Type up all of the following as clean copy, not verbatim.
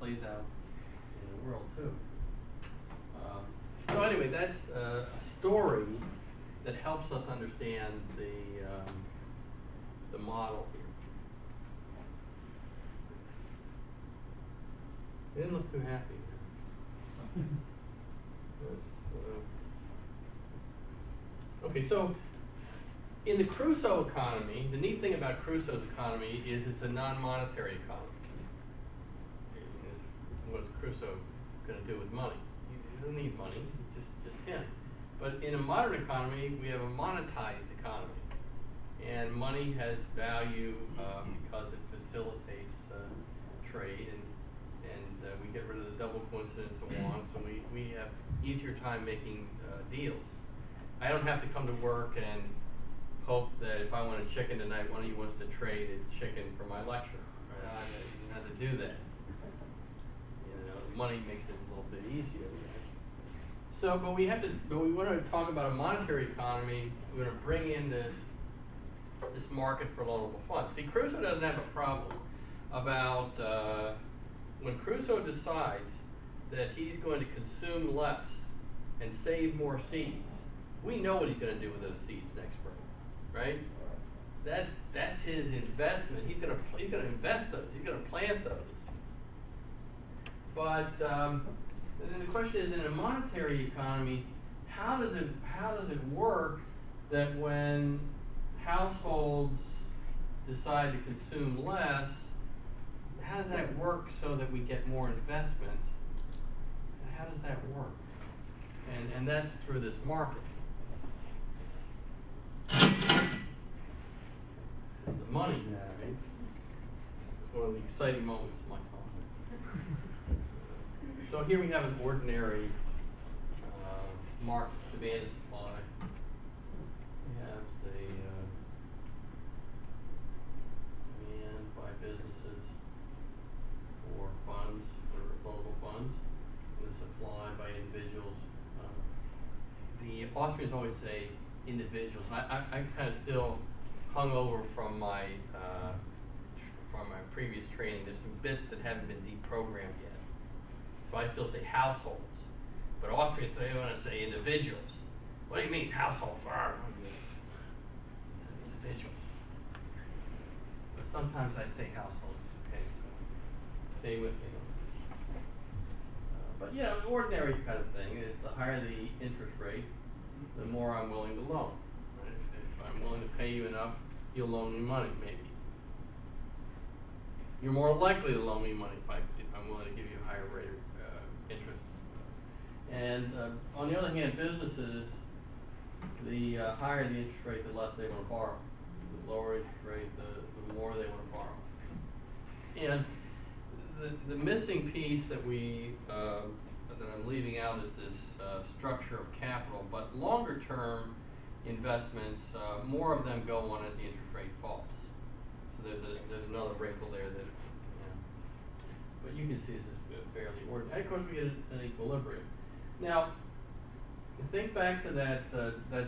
plays out in the world too. So anyway, that's a story that helps us understand the model here. They didn't look too happy. Okay, so in the Crusoe economy, the neat thing about Crusoe's economy is it's a non-monetary economy. What's Crusoe going to do with money? He doesn't need money. It's just him. But in a modern economy, we have a monetized economy, and money has value because it facilitates trade, and we get rid of the double coincidence and so on. So we have easier time making deals. I don't have to come to work and hope that if I want a chicken tonight, one of you wants to trade a chicken for my lecture. Right? I don't have to do that. Money makes it a little bit easier. So, but we want to talk about a monetary economy. We're going to bring in this market for loanable funds. See, Crusoe doesn't have a problem about when Crusoe decides that he's going to consume less and save more seeds. We know what he's going to do with those seeds next spring, right? That's his investment. He's going to invest those. He's going to plant those. But then the question is, in a monetary economy, how does it work that when households decide to consume less, how does that work so that we get more investment? And how does that work? And that's through this market. It's the money, right? It's one of the exciting moments of my talk. So here we have an ordinary market, demand and supply. We have the demand by businesses for funds, for local funds, and the supply by individuals. The Austrians always say individuals. I kind of still hung over from my previous training. There's some bits that haven't been deprogrammed yet. So I still say households, but Austrians, they want to say individuals. What do you mean households? Individuals. But sometimes I say households. Okay, so stay with me. But yeah, an ordinary kind of thing is the higher the interest rate, the more I'm willing to loan. Right? If I'm willing to pay you enough, you'll loan me money, maybe. You're more likely to loan me money if I'm willing to give you a higher rate of interest. And on the other hand, businesses, the higher the interest rate, the less they want to borrow. The lower interest rate, the more they want to borrow. And the missing piece that that I'm leaving out is this structure of capital. But longer term investments, more of them go on as the interest rate falls. So there's another wrinkle there that, but you can see this is fairly ordinary. Of course, we get an equilibrium. Now, think back to that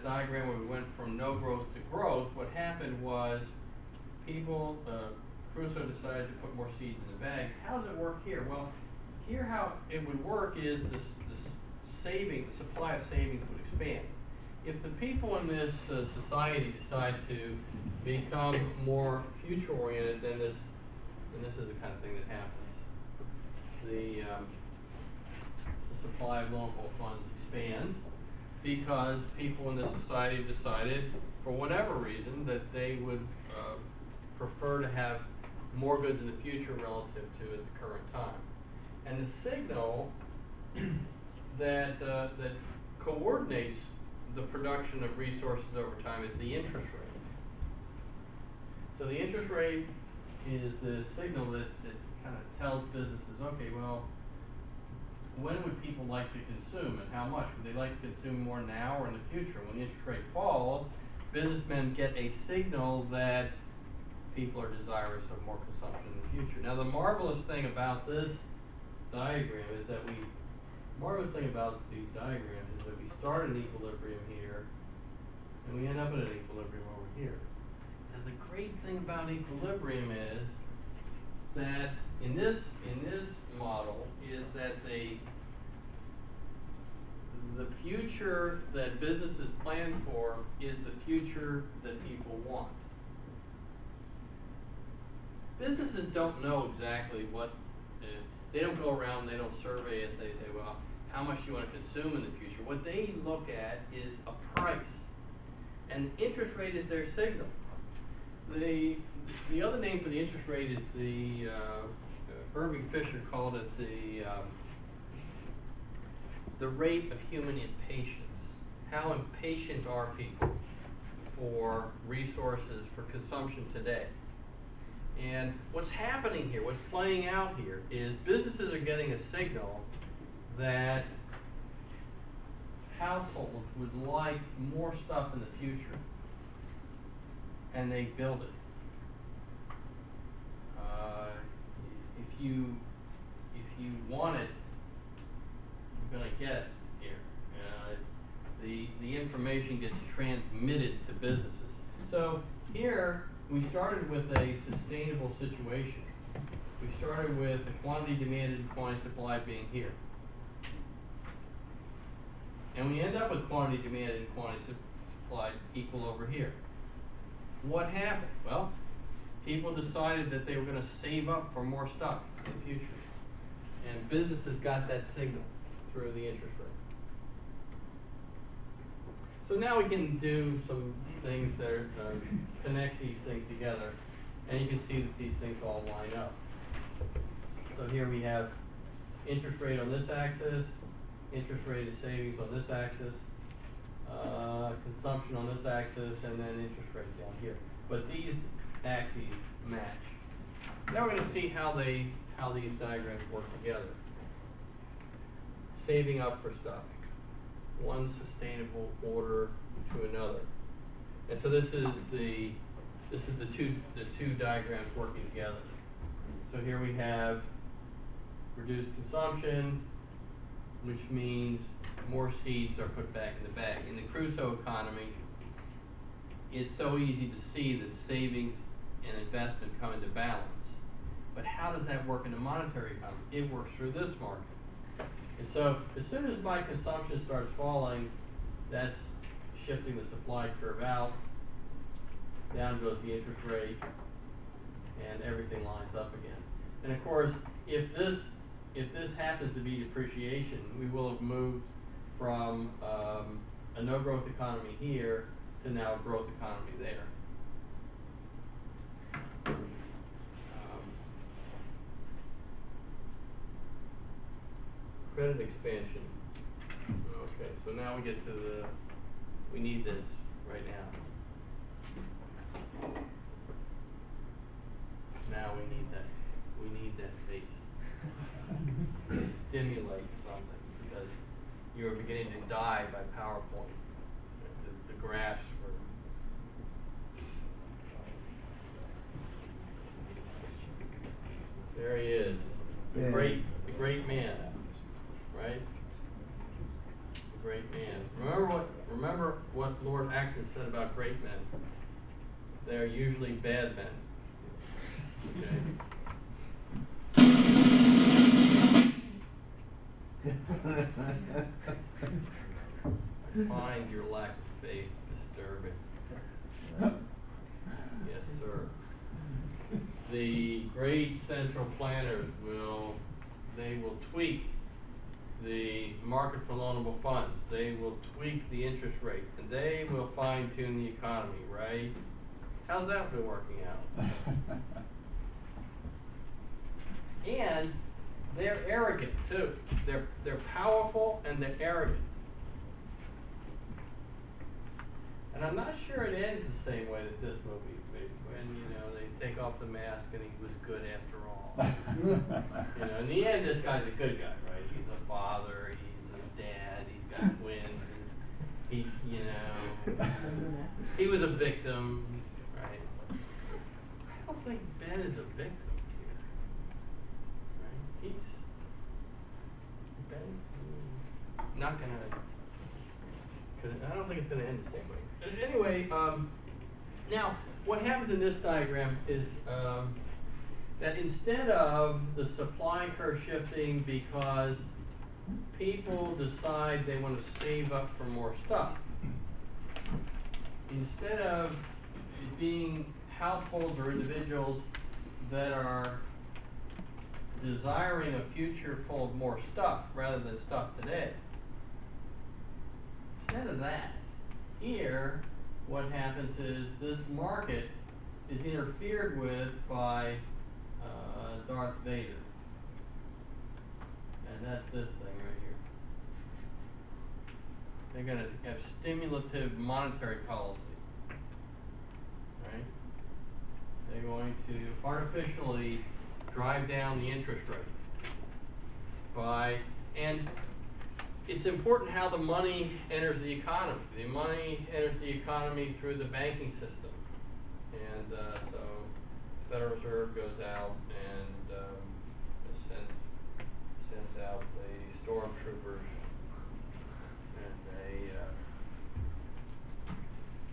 diagram where we went from no growth to growth. What happened was Crusoe decided to put more seeds in the bag. How does it work here? Well, here how it would work is the supply of savings would expand. If the people in this society decide to become more future-oriented, then this is the kind of thing that happens. The supply of loanable funds expands because people in this society decided, for whatever reason, that they would prefer to have more goods in the future relative to at the current time. And the signal that coordinates the production of resources over time is the interest rate. So the interest rate is the signal that kind of tells businesses, okay, well, when would people like to consume and how much? Would they like to consume more now or in the future? When the interest rate falls, businessmen get a signal that people are desirous of more consumption in the future. Now, the marvelous thing about this diagram is that we start at an equilibrium here, and we end up at an equilibrium over here. And the great thing about equilibrium is that in this model is that the future that businesses plan for is the future that people want. Businesses don't know exactly what, they don't go around, they don't survey us, they say, well, how much do you want to consume in the future? What they look at is a price. And interest rate is their signal. The other name for the interest rate is the, Irving Fisher called it the rate of human impatience. How impatient are people for resources, for consumption today? And what's happening here, what's playing out here, is businesses are getting a signal that households would like more stuff in the future, and they build it. If you want it, you're going to get it here. The information gets transmitted to businesses. So here we started with a sustainable situation. We started with the quantity demanded and quantity supplied being here. And we end up with quantity demanded and quantity supplied equal over here. What happened? Well, people decided that they were going to save up for more stuff in the future. And businesses got that signal through the interest rate. So now we can do some things that are, connect these things together, and you can see that these things all line up. So here we have interest rate on this axis, interest rate of savings on this axis, consumption on this axis, and then interest rate down here. But these axes match. Now we're going to see how these diagrams work together. Saving up for stuff, one sustainable order to another, and so this is the two diagrams working together. So here we have reduced consumption, which means more seeds are put back in the bag. In the Crusoe economy, it's so easy to see that savings and investment come into balance. But how does that work in the monetary economy? It works through this market. And so as soon as my consumption starts falling, that's shifting the supply curve out. Down goes the interest rate, and everything lines up again. And of course, if this happens to be depreciation, we will have moved from a no-growth economy here to now a growth economy there. Credit expansion. Okay, so now we get to we need this right now. Now we need that face. Stimulate something, because you're beginning to die by PowerPoint. The graphs were. There he is, the great man, right? The great man. Remember what Lord Acton said about great men. They're usually bad men. Okay. Find your lack of faith disturbing. Yes, sir. The great central planners will tweak the market for loanable funds. They will tweak the interest rate, and they will fine-tune the economy, right? How's that been working out? And they're arrogant too. They're powerful and they're arrogant. And I'm not sure it ends the same way that this movie, when they take off the mask and he was good after all. In the end, this guy's a good guy, right? He's a father, he's a dad, he's got twins, and he was a victim, right? I don't think Ben is a victim. Ben's not gonna, because I don't think it's gonna end the same way. Anyway, now what happens in this diagram is that instead of the supply curve shifting because people decide they want to save up for more stuff, instead of it being households or individuals that are desiring a future full of more stuff rather than stuff today, instead of that, here what happens is this market is interfered with by Darth Vader. And that's this thing right here. They're going to have stimulative monetary policy. Right? They're going to artificially drive down the interest rate and it's important how the money enters the economy. The money enters the economy through the banking system. And so the Federal Reserve goes out and sends out the stormtroopers, and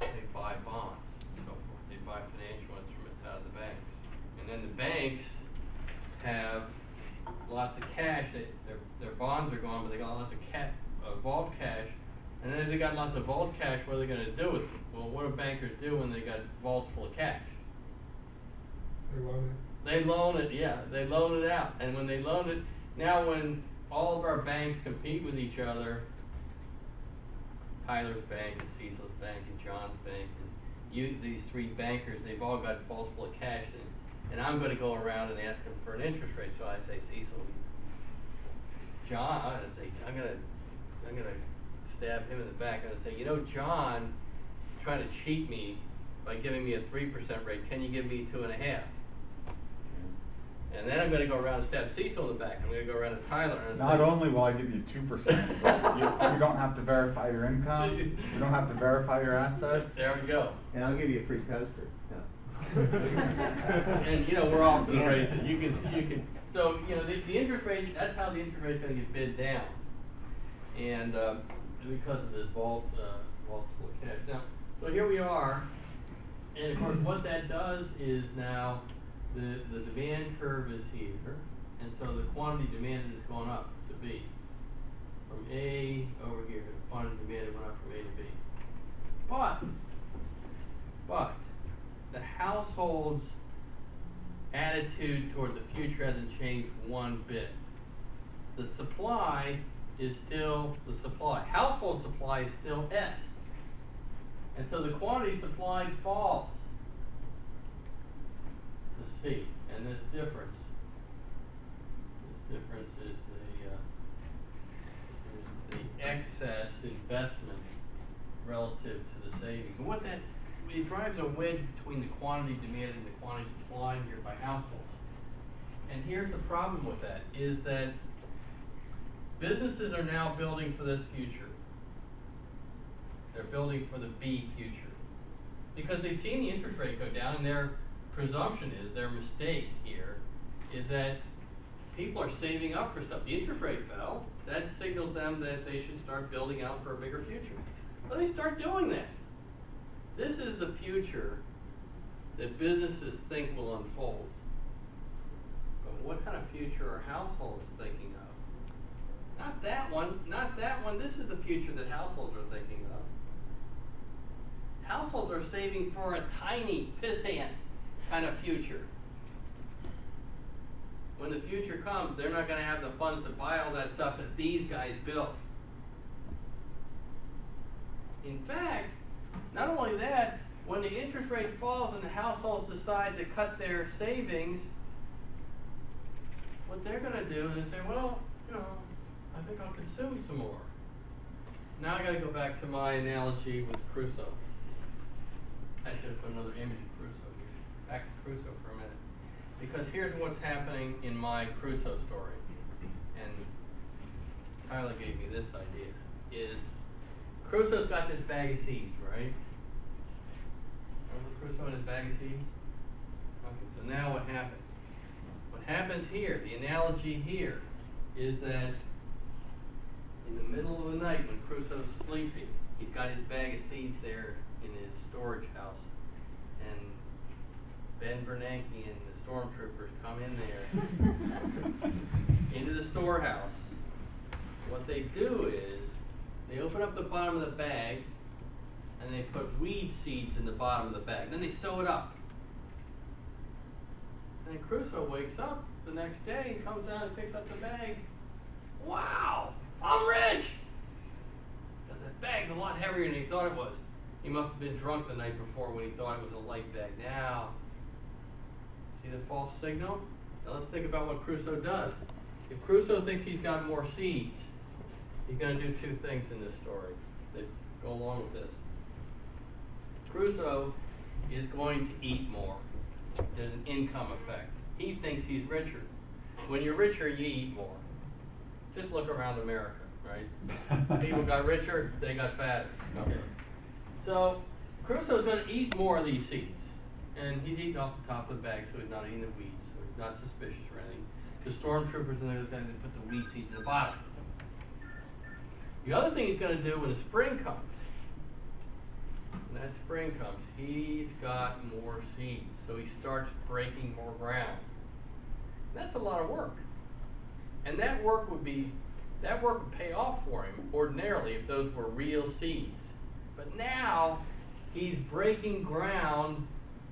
they buy bonds and so forth. They buy financial instruments out of the banks. And then the banks have lots of cash. Their bonds are gone, but they got lots of vault cash. And then if they got lots of vault cash, what are they going to do with it? Well, what do bankers do when they got vaults full of cash? They loan it. They loan it, yeah. They loan it out. And when they loan it, now when all of our banks compete with each other, Tyler's Bank and Cecil's Bank and John's Bank, and these three bankers, they've all got vaults full of cash. And I'm going to go around and ask them for an interest rate. So I say, Cecil, John, I'm going to stab him in the back. I'm going to say, you know, John trying to cheat me by giving me a 3% rate. Can you give me 2.5%? And then I'm going to go around and stab Cecil in the back. I'm going to go around to Tyler and Not only will I give you 2%, but you don't have to verify your income. You don't have to verify your assets. There we go. And I'll give you a free toaster. And you know, we're off to the races. You can. So you know, the interest rates. That's how the interest rate's going to get bid down, and because of this vault full of cash. Now, so here we are, and of course, what that does is now the demand curve is here, and so the quantity demanded is going up to B, from A over here. The quantity demanded went up from A to B, but the household's attitude toward the future hasn't changed one bit. The supply is still the supply. Household supply is still S. And so the quantity supplied falls to C. And this difference is the excess investment relative to the savings. And what that it drives a wedge between the quantity demanded and the quantity supplied here by households. And here's the problem with that, is that businesses are now building for this future. They're building for the B future. Because they've seen the interest rate go down, and their presumption is, their mistake here, is that people are saving up for stuff. The interest rate fell. That signals them that they should start building out for a bigger future. Well, they start doing that. This is the future that businesses think will unfold. But what kind of future are households thinking of? Not that one, not that one. This is the future that households are thinking of. Households are saving for a tiny, pissant kind of future. When the future comes, they're not going to have the funds to buy all that stuff that these guys built. In fact, not only that, when the interest rate falls and the households decide to cut their savings, what they're going to do is they say, well, you know, I think I'll consume some more. Now I got to go back to my analogy with Crusoe. I should have put another image of Crusoe here. Back to Crusoe for a minute. Because here's what's happening in my Crusoe story. And Tyler gave me this idea, is Crusoe's got this bag of seeds, right? Remember Crusoe and his bag of seeds? Okay, so now what happens? What happens here, the analogy here, is that in the middle of the night when Crusoe's sleeping, he's got his bag of seeds there in his storage house. And Ben Bernanke and the stormtroopers come in there into the storehouse. What they do is they open up the bottom of the bag and they put weed seeds in the bottom of the bag. Then they sew it up. And Crusoe wakes up the next day and comes out and picks up the bag. Wow, I'm rich! Because that bag's a lot heavier than he thought it was. He must have been drunk the night before when he thought it was a light bag. Now, see the false signal? Now let's think about what Crusoe does. If Crusoe thinks he's got more seeds, he's going to do two things in this story that go along with this. Crusoe is going to eat more. There's an income effect. He thinks he's richer. When you're richer, you eat more. Just look around America, right? People got richer, they got fatter. Okay. So Crusoe's going to eat more of these seeds. And he's eating off the top of the bag, so he's not eating the weeds, so he's not suspicious or anything. The stormtroopers and they're going to put the weed seeds in the bottom. The other thing he's going to do when the spring comes, when that spring comes, he's got more seeds. So he starts breaking more ground. That's a lot of work. And that work would pay off for him ordinarily if those were real seeds. But now he's breaking ground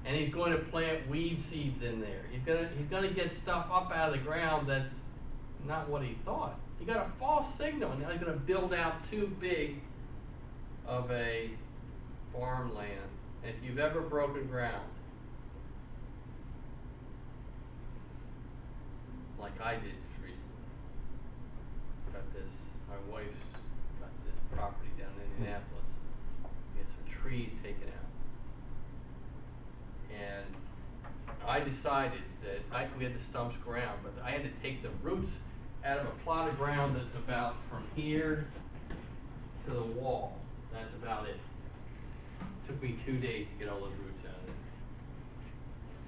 and he's going to plant weed seeds in there. He's gonna get stuff up out of the ground that's not what he thought. He got a false signal, and now he's gonna build out too big of a farmland. And if you've ever broken ground, like I did just recently, my wife's got this property down in Indianapolis. We had some trees taken out. And I decided that we had the stumps ground, but I had to take the roots out of a plot of ground that's about from here to the wall. That's about it. Took me 2 days to get all those roots out of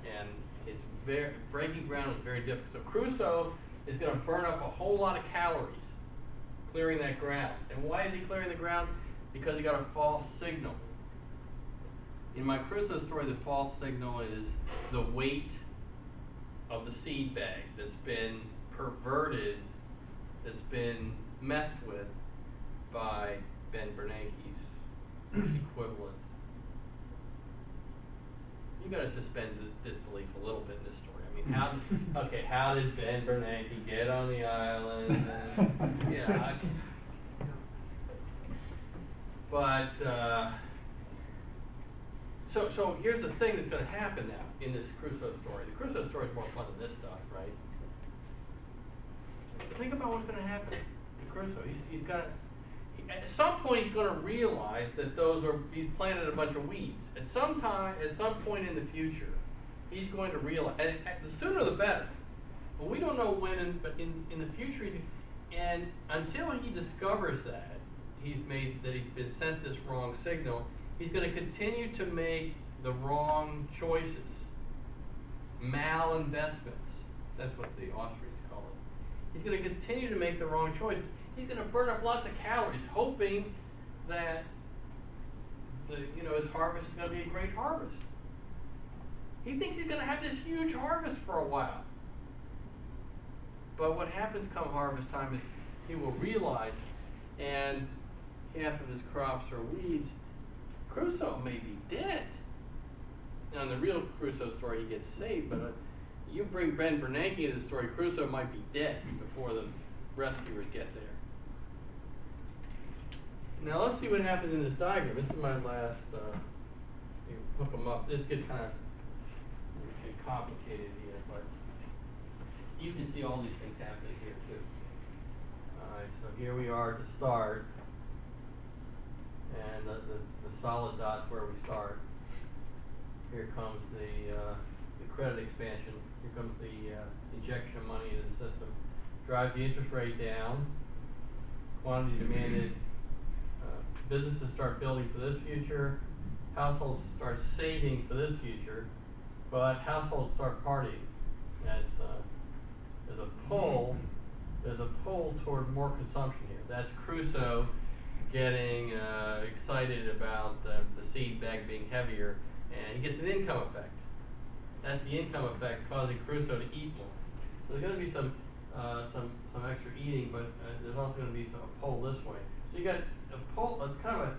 there. And it's breaking ground is very difficult. So Crusoe is going to burn up a whole lot of calories clearing that ground. And why is he clearing the ground? Because he got a false signal. In my Crusoe story, the false signal is the weight of the seed bag that's been perverted, that's been messed with by Ben Bernanke's equivalent. You got to suspend disbelief a little bit in this story. I mean, how did Ben Bernanke get on the island? And, yeah, So here's the thing that's going to happen now in this Crusoe story. The Crusoe story is more fun than this stuff, right? Think about what's going to happen to Crusoe. At some point he's going to realize that he's planted a bunch of weeds. At some point in the future, he's going to realize, and the sooner the better. But we don't know when, but in the future, and until he discovers that he's been sent this wrong signal, he's going to continue to make the wrong choices, malinvestments. That's what the Austrians call it. He's going to continue to make the wrong choices. He's going to burn up lots of calories, hoping that his harvest is going to be a great harvest. He thinks he's going to have this huge harvest for a while. But what happens come harvest time is he will realize, and half of his crops are weeds, Crusoe may be dead. Now, in the real Crusoe story, he gets saved, but you bring Ben Bernanke into the story, Crusoe might be dead before the rescuers get there. Now, let's see what happens in this diagram. This is my last, you hook them up. This gets kind of complicated here, but you can see all these things happening here, too. All right, so here we are to start. And the solid dot's where we start. Here comes the credit expansion. Here comes the injection of money into the system. Drives the interest rate down. Quantity demanded. Businesses start building for this future. Households start saving for this future. But households start partying. There's a pull toward more consumption here. That's Crusoe getting excited about the seed bag being heavier, and he gets an income effect. that's the income effect causing Crusoe to eat more. So there's gonna be some extra eating, but there's also gonna be a pull this way. So you got a pull, kind of a